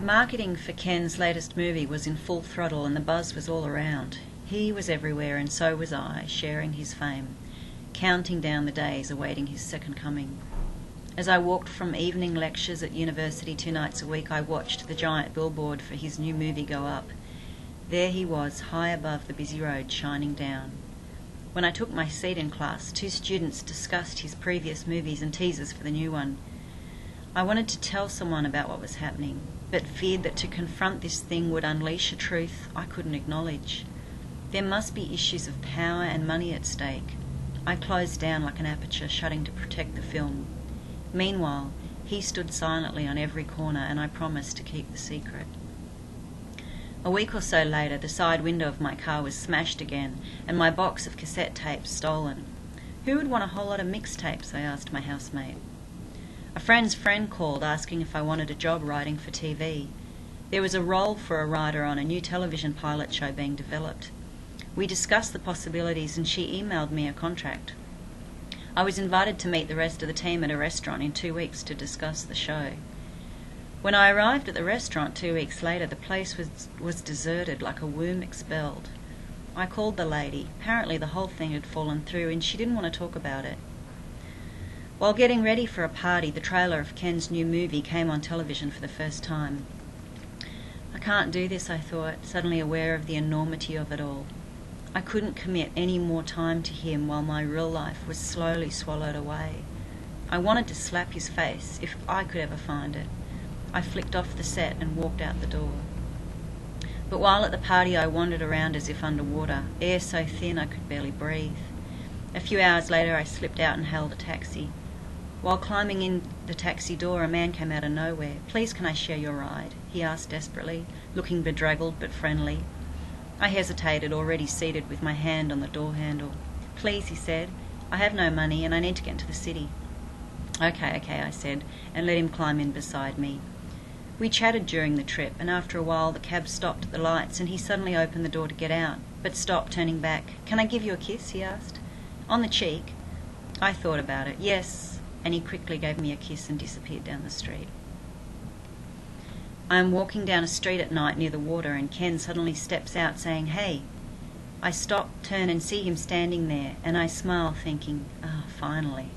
Marketing for Ken's latest movie was in full throttle and the buzz was all around. He was everywhere and so was I, sharing his fame, counting down the days awaiting his second coming. As I walked from evening lectures at university 2 nights a week, I watched the giant billboard for his new movie go up. There he was, high above the busy road, shining down. When I took my seat in class, 2 students discussed his previous movies and teasers for the new one. I wanted to tell someone about what was happening, but feared that to confront this thing would unleash a truth I couldn't acknowledge. There must be issues of power and money at stake. I closed down like an aperture, shutting to protect the film. Meanwhile, he stood silently on every corner, and I promised to keep the secret. A week or so later, the side window of my car was smashed again, and my box of cassette tapes stolen. Who would want a whole lot of mixtapes? I asked my housemate. A friend's friend called asking if I wanted a job writing for TV. There was a role for a writer on a new television pilot show being developed. We discussed the possibilities and she emailed me a contract. I was invited to meet the rest of the team at a restaurant in 2 weeks to discuss the show. When I arrived at the restaurant 2 weeks later, the place was deserted, like a womb expelled. I called the lady. Apparently the whole thing had fallen through and she didn't want to talk about it. While getting ready for a party, the trailer of Ken's new movie came on television for the first time. I can't do this, I thought, suddenly aware of the enormity of it all. I couldn't commit any more time to him while my real life was slowly swallowed away. I wanted to slap his face, if I could ever find it. I flicked off the set and walked out the door. But while at the party I wandered around as if underwater, air so thin I could barely breathe. A few hours later I slipped out and hailed a taxi. While climbing in the taxi door, a man came out of nowhere. "Please, can I share your ride?" he asked desperately, looking bedraggled but friendly. I hesitated, already seated with my hand on the door handle. "Please," he said, "I have no money and I need to get into the city." Okay, I said, and let him climb in beside me. We chatted during the trip, and after a while the cab stopped at the lights and he suddenly opened the door to get out, but stopped, turning back. "Can I give you a kiss?" he asked. "On the cheek?" I thought about it. "Yes," and he quickly gave me a kiss and disappeared down the street. I am walking down a street at night near the water and Ken suddenly steps out saying, "Hey." I stop, turn and see him standing there, and I smile thinking, finally.